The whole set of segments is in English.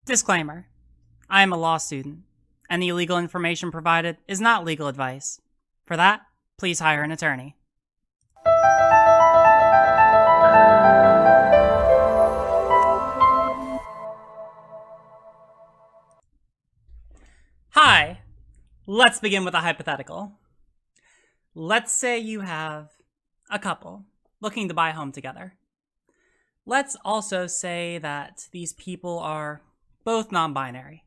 Disclaimer. I am a law student. Any legal information provided is not legal advice. For that, please hire an attorney. Hi. Let's begin with a hypothetical. Let's say you have a couple looking to buy a home together. Let's also say that these people are both non-binary.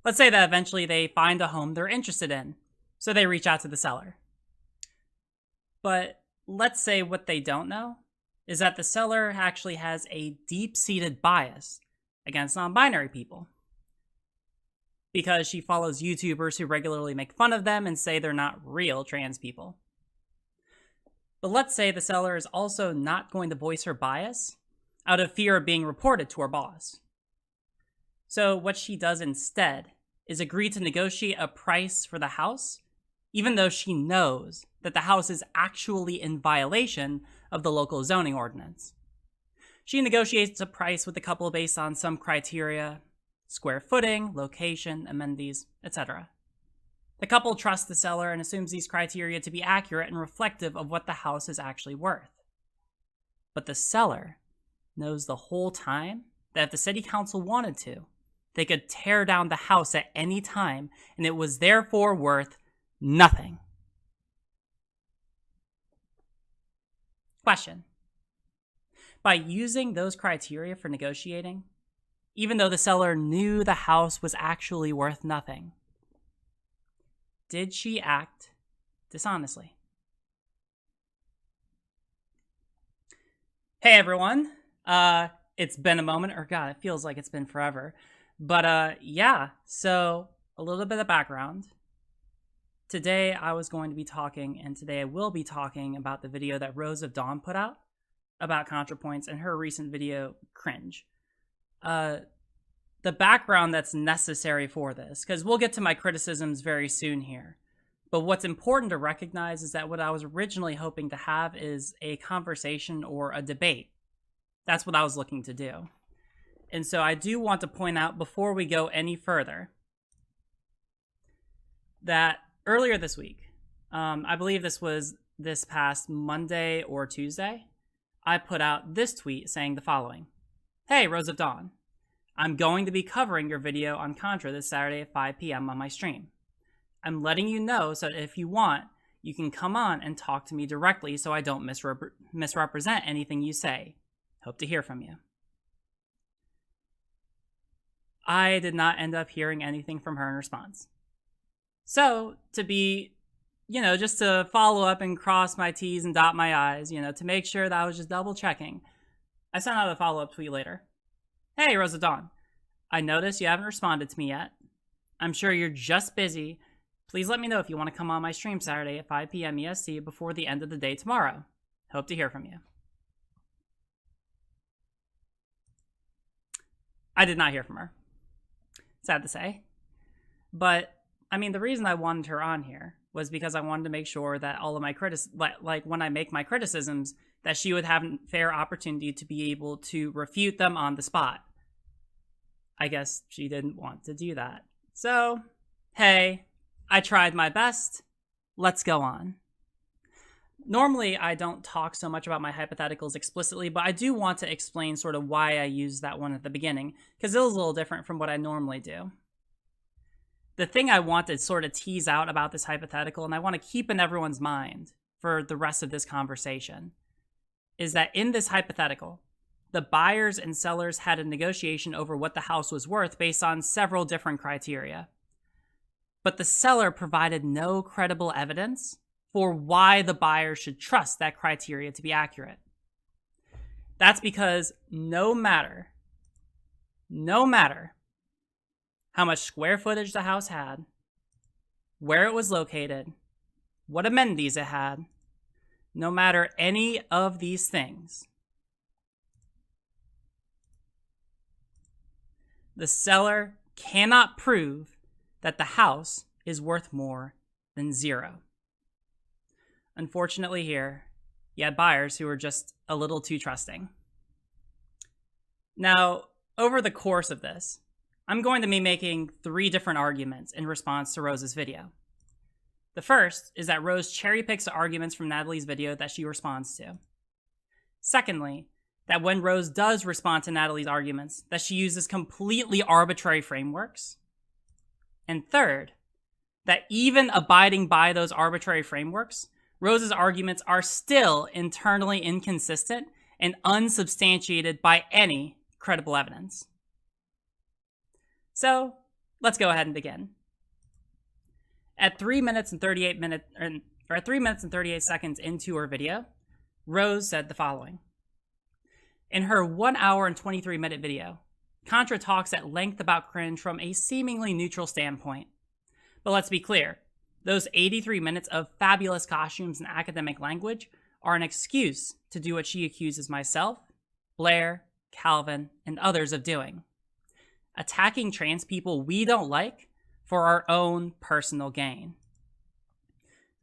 Let's say that eventually they find a home they're interested in, so they reach out to the seller. But let's say what they don't know is that the seller actually has a deep-seated bias against non-binary people, because she follows YouTubers who regularly make fun of them and say they're not real trans people. But let's say the seller is also not going to voice her bias out of fear of being reported to her boss. So what she does instead is agree to negotiate a price for the house, even though she knows that the house is actually in violation of the local zoning ordinance. She negotiates a price with the couple based on some criteria: square footing, location, amenities, etc. The couple trusts the seller and assumes these criteria to be accurate and reflective of what the house is actually worth. But the seller knows the whole time that if the city council wanted to, they could tear down the house at any time, and it was therefore worth nothing. Question. By using those criteria for negotiating, even though the seller knew the house was actually worth nothing, did she act dishonestly? Hey everyone, it's been a moment, or God, it feels like it's been forever. But yeah, so a little bit of background. Today I was going to be talking, and today I will be talking about the video that Rose of Dawn put out about Contrapoints and her recent video, Cringe. The background that's necessary for this, because we'll get to my criticisms very soon here, but what's important to recognize is that what I was originally hoping to have is a conversation or a debate. That's what I was looking to do. And so I do want to point out before we go any further that earlier this week, I believe this was this past Monday or Tuesday, I put out this tweet saying the following: "Hey, Rose of Dawn, I'm going to be covering your video on Contra this Saturday at 5 p.m. on my stream. I'm letting you know so that if you want, you can come on and talk to me directly so I don't misrepresent anything you say. Hope to hear from you." I did not end up hearing anything from her in response. So, to be, just to follow up and cross my T's and dot my I's, to make sure that I was just double checking, I sent out a follow-up tweet later. "Hey, Rose of Dawn, I noticed you haven't responded to me yet. I'm sure you're just busy. Please let me know if you want to come on my stream Saturday at 5 p.m. EST before the end of the day tomorrow. Hope to hear from you." I did not hear from her. Sad to say. But, the reason I wanted her on here was because I wanted to make sure that all of my when I make my criticisms, that she would have a fair opportunity to be able to refute them on the spot. I guess she didn't want to do that. So, hey, I tried my best. Let's go on. Normally, I don't talk so much about my hypotheticals explicitly, but I do want to explain sort of why I used that one at the beginning, because it was a little different from what I normally do. The thing I want to sort of tease out about this hypothetical, and I want to keep in everyone's mind for the rest of this conversation, is that in this hypothetical, the buyers and sellers had a negotiation over what the house was worth based on several different criteria. But the seller provided no credible evidence for why the buyer should trust that criteria to be accurate. That's because no matter how much square footage the house had, where it was located, what amenities it had, no matter any of these things, the seller cannot prove that the house is worth more than zero. Unfortunately here, you had buyers who were just a little too trusting. Now, over the course of this, I'm going to be making 3 different arguments in response to Rose's video. The first is that Rose cherry picks the arguments from Natalie's video that she responds to. Secondly, that when Rose does respond to Natalie's arguments, that she uses completely arbitrary frameworks. And third, that even abiding by those arbitrary frameworks, Rose's arguments are still internally inconsistent and unsubstantiated by any credible evidence. So, let's go ahead and begin. At 3 minutes and 38 seconds into her video, Rose said the following. In her 1 hour and 23-minute video, Contra talks at length about cringe from a seemingly neutral standpoint. But let's be clear, those 83 minutes of fabulous costumes and academic language are an excuse to do what she accuses myself, Blair, Calvin, and others of doing. Attacking trans people we don't like for our own personal gain.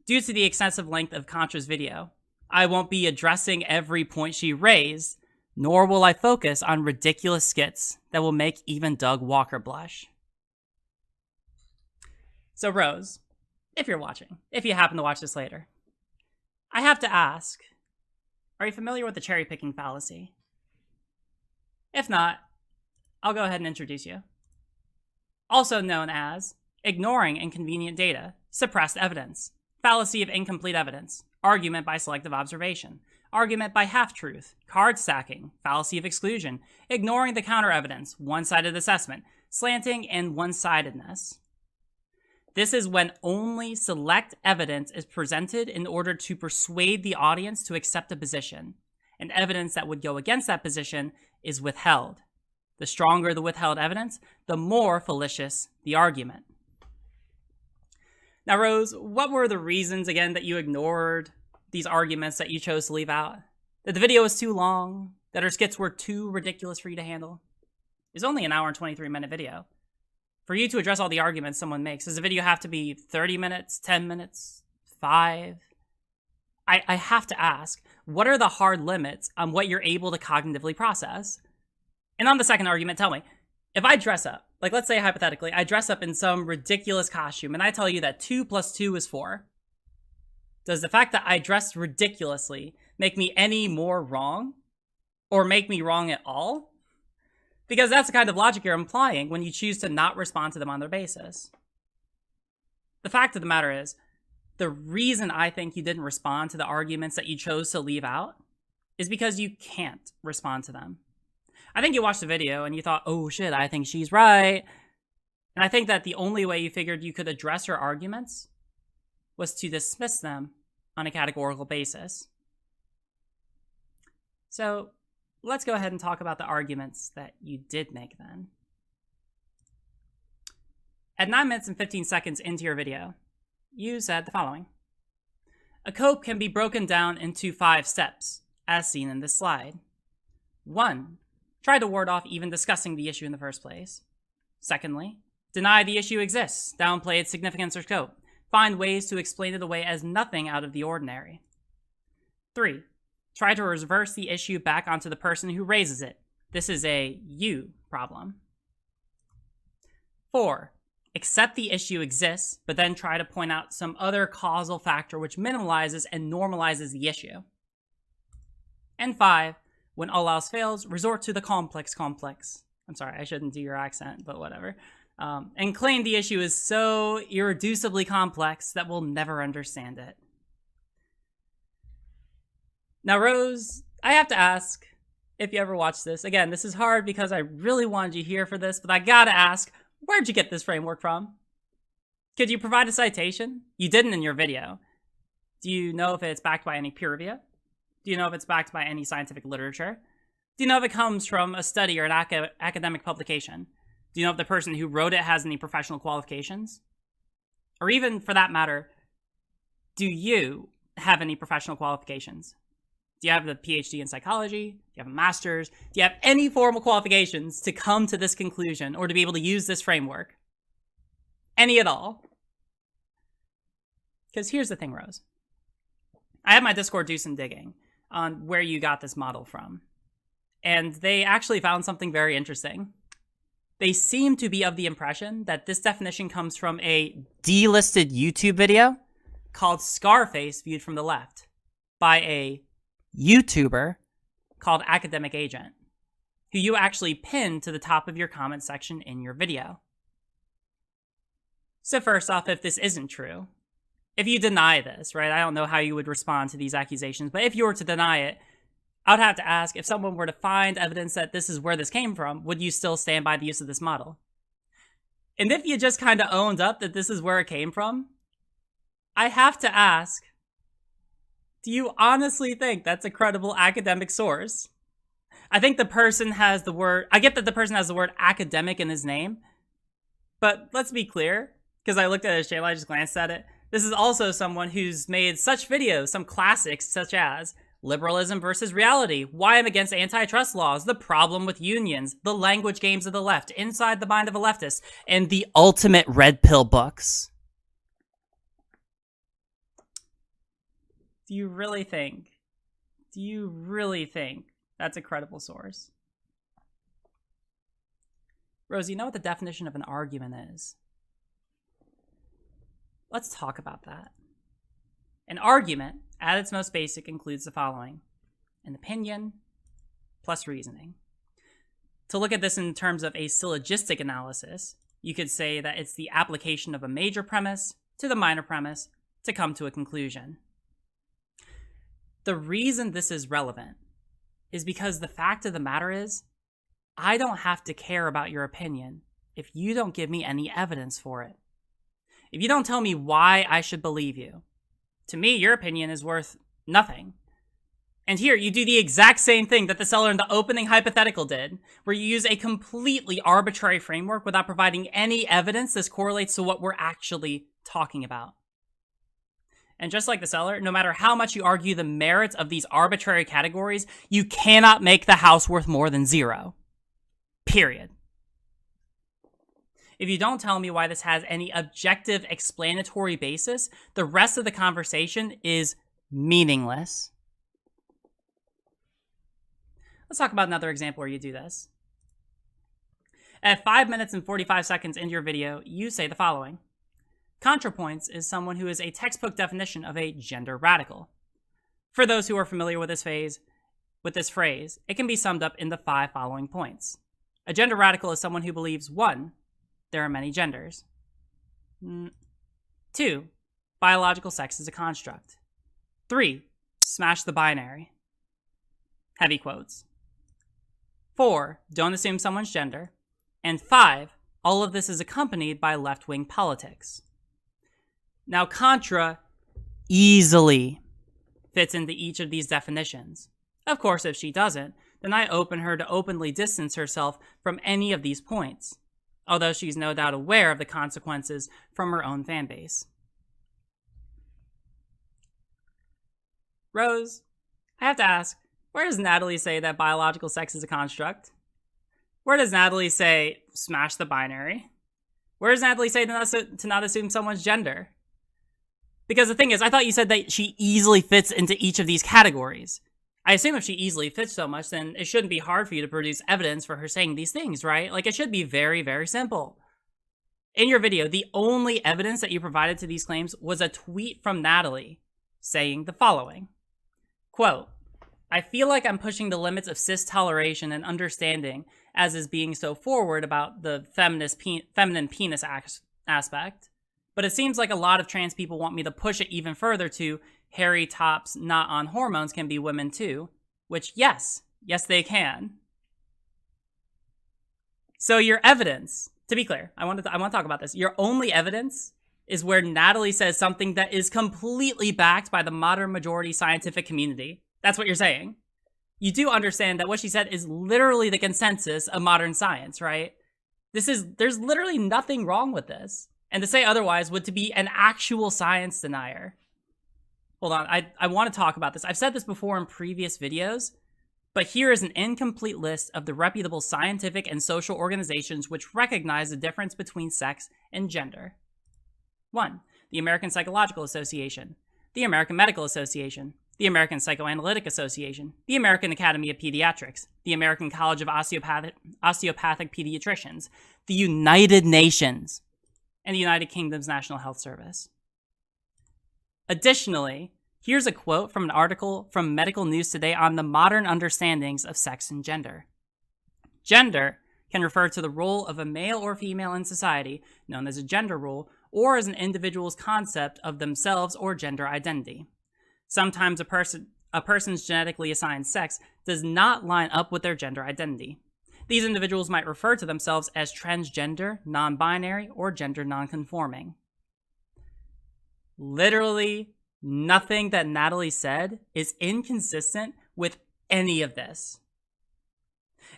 Due to the extensive length of Contra's video, I won't be addressing every point she raised, nor will I focus on ridiculous skits that will make even Doug Walker blush. So Rose, if you're watching, if you happen to watch this later, I have to ask, are you familiar with the cherry-picking fallacy? If not, I'll go ahead and introduce you. Also known as ignoring inconvenient data, suppressed evidence, fallacy of incomplete evidence, argument by selective observation, argument by half-truth, card stacking, fallacy of exclusion, ignoring the counter-evidence, one-sided assessment, slanting, and one-sidedness. This is when only select evidence is presented in order to persuade the audience to accept a position, and evidence that would go against that position is withheld. The stronger the withheld evidence, the more fallacious the argument. Now, Rose, what were the reasons, again, that you ignored these arguments that you chose to leave out? That the video was too long? That her skits were too ridiculous for you to handle? It's only an hour and 23-minute video. For you to address all the arguments someone makes, does the video have to be 30 minutes, 10 minutes, 5? I have to ask, what are the hard limits on what you're able to cognitively process? And on the second argument, tell me, if I dress up, like let's say hypothetically, I dress up in some ridiculous costume and I tell you that 2 + 2 is 4, does the fact that I dressed ridiculously make me any more wrong? Or make me wrong at all? Because that's the kind of logic you're implying when you choose to not respond to them on their basis. The fact of the matter is, the reason I think you didn't respond to the arguments that you chose to leave out is because you can't respond to them. I think you watched the video and you thought, oh shit, I think she's right. And I think that the only way you figured you could address her arguments was to dismiss them on a categorical basis. So let's go ahead and talk about the arguments that you did make then. At 9 minutes and 15 seconds into your video, you said the following. A cope can be broken down into 5 steps, as seen in this slide. 1. Try to ward off even discussing the issue in the first place. Secondly, deny the issue exists, downplay its significance or scope, find ways to explain it away as nothing out of the ordinary. 3. Try to reverse the issue back onto the person who raises it. This is a you problem. 4. Accept the issue exists, but then try to point out some other causal factor which minimalizes and normalizes the issue. And 5. When all else fails, resort to the complex. I'm sorry, I shouldn't do your accent, but whatever. And claim the issue is so irreducibly complex that we'll never understand it. Now, Rose, I have to ask, if you ever watch this, again, this is hard because I really wanted you here for this, but I gotta ask, where'd you get this framework from? Could you provide a citation? You didn't in your video. Do you know if it's backed by any peer review? Do you know if it's backed by any scientific literature? Do you know if it comes from a study or an academic publication? Do you know if the person who wrote it has any professional qualifications? Or even, for that matter, do you have any professional qualifications? Do you have a PhD in psychology? Do you have a master's? Do you have any formal qualifications to come to this conclusion or to be able to use this framework? Any at all? Because here's the thing, Rose. I have my Discord do some digging on where you got this model from. And they actually found something very interesting. They seem to be of the impression that this definition comes from a delisted YouTube video called Scarface Viewed from the Left by a YouTuber called Academic Agent, who you actually pinned to the top of your comment section in your video. So first off, if this isn't true, if you deny this, right, I don't know how you would respond to these accusations, but if you were to deny it, I would have to ask, if someone were to find evidence that this is where this came from, would you still stand by the use of this model? And if you just kind of owned up that this is where it came from, I have to ask, do you honestly think that's a credible academic source? I think the person has the word, I get that the person has the word academic in his name, but let's be clear, because I looked at his channel, I just glanced at it. This is also someone who's made such videos, some classics such as Liberalism versus Reality, Why I'm Against Antitrust Laws, The Problem with Unions, The Language Games of the Left, Inside the Mind of a Leftist, and the Ultimate Red Pill books. Do you really think that's a credible source? Rose, you know what the definition of an argument is? Let's talk about that. An argument, at its most basic, includes the following: an opinion plus reasoning. To look at this in terms of a syllogistic analysis, you could say that it's the application of a major premise to the minor premise to come to a conclusion. The reason this is relevant is because the fact of the matter is, I don't have to care about your opinion if you don't give me any evidence for it. If you don't tell me why I should believe you, to me, your opinion is worth nothing. And here, you do the exact same thing that the seller in the opening hypothetical did, where you use a completely arbitrary framework without providing any evidence this correlates to what we're actually talking about. And just like the seller, no matter how much you argue the merits of these arbitrary categories, you cannot make the house worth more than 0. Period. If you don't tell me why this has any objective explanatory basis, the rest of the conversation is meaningless. Let's talk about another example where you do this. At 5 minutes and 45 seconds into your video, you say the following: Contrapoints is someone who is a textbook definition of a gender radical. For those who are familiar with this phrase, it can be summed up in the 5 following points. A gender radical is someone who believes 1. There are many genders. 2. Biological sex is a construct. 3. Smash the binary. Heavy quotes. 4. Don't assume someone's gender. And 5. All of this is accompanied by left-wing politics. Now, Contra easily fits into each of these definitions. Of course, if she doesn't, then I open her to openly distance herself from any of these points, although she's no doubt aware of the consequences from her own fan base. Rose, I have to ask, where does Natalie say that biological sex is a construct? Where does Natalie say, smash the binary? Where does Natalie say to not assume someone's gender? Because the thing is, I thought you said that she easily fits into each of these categories. I assume if she easily fits so much, then it shouldn't be hard for you to produce evidence for her saying these things, right? Like, it should be very, very simple. In your video, the only evidence that you provided to these claims was a tweet from Natalie saying the following. Quote, I feel like I'm pushing the limits of cis toleration and understanding as is being so forward about the feminine penis aspect. But it seems like a lot of trans people want me to push it even further to hairy tops not on hormones can be women too, which yes they can. So your evidence, to be clear, I want to talk about this. Your only evidence is where Natalie says something that is completely backed by the modern majority scientific community. That's what you're saying. You do understand that what she said is literally the consensus of modern science, right? There's literally nothing wrong with this. And to say otherwise would to be an actual science denier. Hold on, I want to talk about this. I've said this before in previous videos, but here is an incomplete list of the reputable scientific and social organizations which recognize the difference between sex and gender. 1. The American Psychological Association, the American Medical Association, the American Psychoanalytic Association, the American Academy of Pediatrics, the American College of Osteopathic Pediatricians, the United Nations, and the United Kingdom's National Health Service. Additionally, here's a quote from an article from Medical News Today on the modern understandings of sex and gender. Gender can refer to the role of a male or female in society, known as a gender role, or as an individual's concept of themselves or gender identity. Sometimes a person's genetically assigned sex does not line up with their gender identity. These individuals might refer to themselves as transgender, non-binary, or gender non-conforming. Literally nothing that Natalie said is inconsistent with any of this.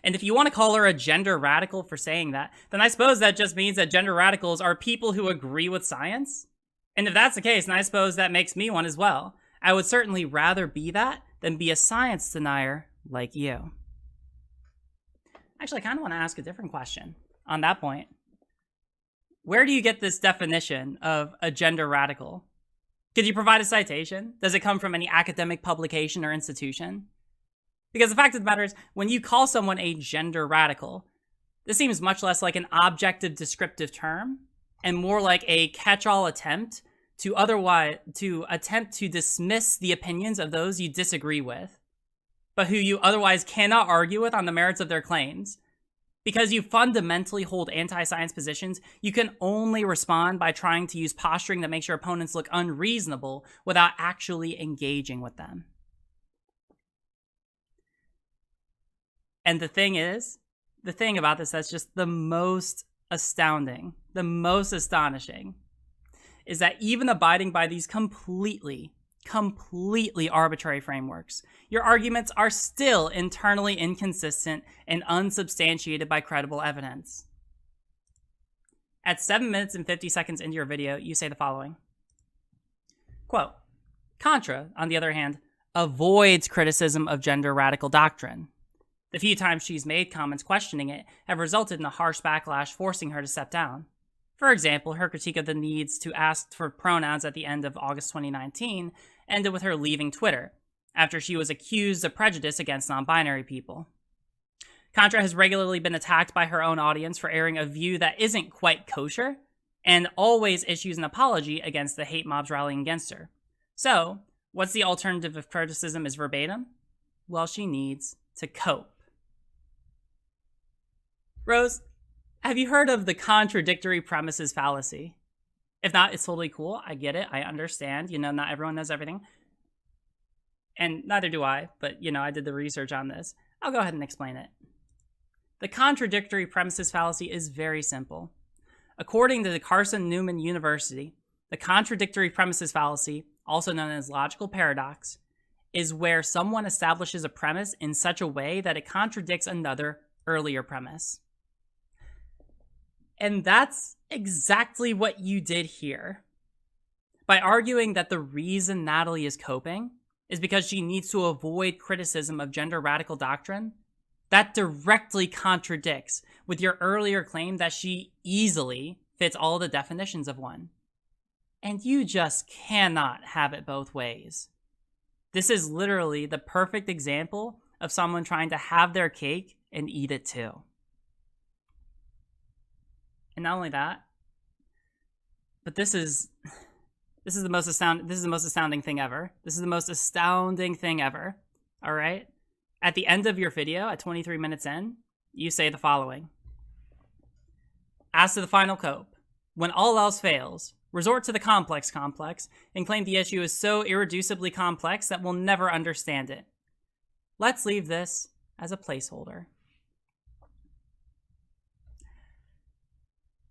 And if you want to call her a gender radical for saying that, then I suppose that just means that gender radicals are people who agree with science? And if that's the case, then I suppose that makes me one as well. I would certainly rather be that than be a science denier like you. Actually, I kind of want to ask a different question on that point. Where do you get this definition of a gender radical? Could you provide a citation? Does it come from any academic publication or institution? Because the fact of the matter is, when you call someone a gender radical, this seems much less like an objective descriptive term and more like a catch-all attempt to attempt to dismiss the opinions of those you disagree with, but who you otherwise cannot argue with on the merits of their claims. Because you fundamentally hold anti-science positions, you can only respond by trying to use posturing that makes your opponents look unreasonable without actually engaging with them. And the thing about this that's just the most astounding, the most astonishing, is that even abiding by these completely arbitrary frameworks, your arguments are still internally inconsistent and unsubstantiated by credible evidence. At 7 minutes and 50 seconds into your video, you say the following. Quote, Contra, on the other hand, avoids criticism of gender radical doctrine. The few times she's made comments questioning it have resulted in a harsh backlash forcing her to step down. For example, her critique of the needs to ask for pronouns at the end of August 2019 ended with her leaving Twitter, after she was accused of prejudice against non-binary people. Contra has regularly been attacked by her own audience for airing a view that isn't quite kosher, and always issues an apology against the hate mobs rallying against her. So, what's the alternative if criticism is verbatim? Well, she needs to cope. Rose, have you heard of the contradictory premises fallacy? If not, it's totally cool. I get it. I understand. Not everyone knows everything. And neither do I, but, I did the research on this. I'll go ahead and explain it. The contradictory premises fallacy is very simple. According to the Carson-Newman University, the contradictory premises fallacy, also known as logical paradox, is where someone establishes a premise in such a way that it contradicts another earlier premise. And that's exactly what you did here. By arguing that the reason Natalie is coping is because she needs to avoid criticism of gender radical doctrine, that directly contradicts with your earlier claim that she easily fits all the definitions of one. And you just cannot have it both ways. This is literally the perfect example of someone trying to have their cake and eat it too. And not only that, but this is the most astounding thing ever. This is the most astounding thing ever. All right? At the end of your video, at 23 minutes in, you say the following. As to the final cope, when all else fails, resort to the complex and claim the issue is so irreducibly complex that we'll never understand it. Let's leave this as a placeholder.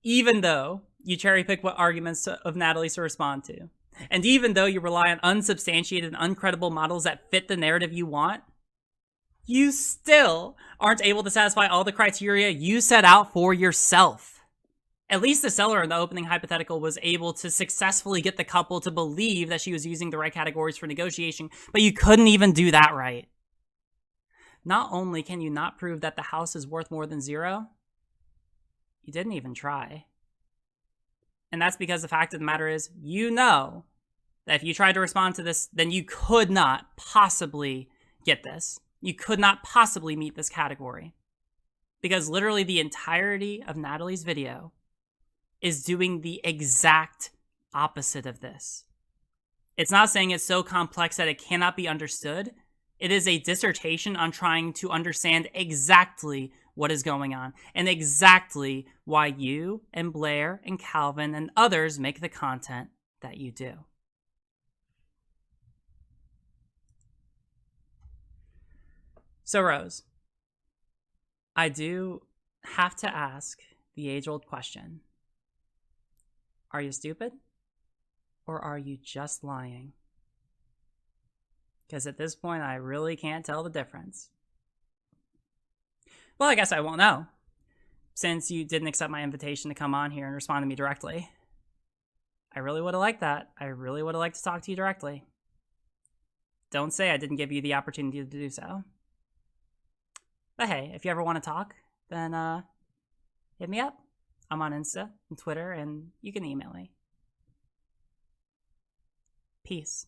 Even though you cherry pick what arguments of Natalie's to respond to, and even though you rely on unsubstantiated and uncredible models that fit the narrative you want, you still aren't able to satisfy all the criteria you set out for yourself. At least the seller in the opening hypothetical was able to successfully get the couple to believe that she was using the right categories for negotiation, but you couldn't even do that right. Not only can you not prove that the house is worth more than zero, you didn't even try. And that's because the fact of the matter is, you know that if you tried to respond to this, then you could not possibly get this. You could not possibly meet this category. Because literally the entirety of Natalie's video is doing the exact opposite of this. It's not saying it's so complex that it cannot be understood. It is a dissertation on trying to understand exactly what is going on and exactly why you and Blair and Calvin and others make the content that you do. So, Rose, I do have to ask the age-old question. Are you stupid? Or are you just lying? Because at this point, I really can't tell the difference. Well, I guess I won't know, since you didn't accept my invitation to come on here and respond to me directly. I really would have liked that. I really would have liked to talk to you directly. Don't say I didn't give you the opportunity to do so. But hey, if you ever want to talk, then hit me up. I'm on Insta and Twitter, and you can email me. Peace.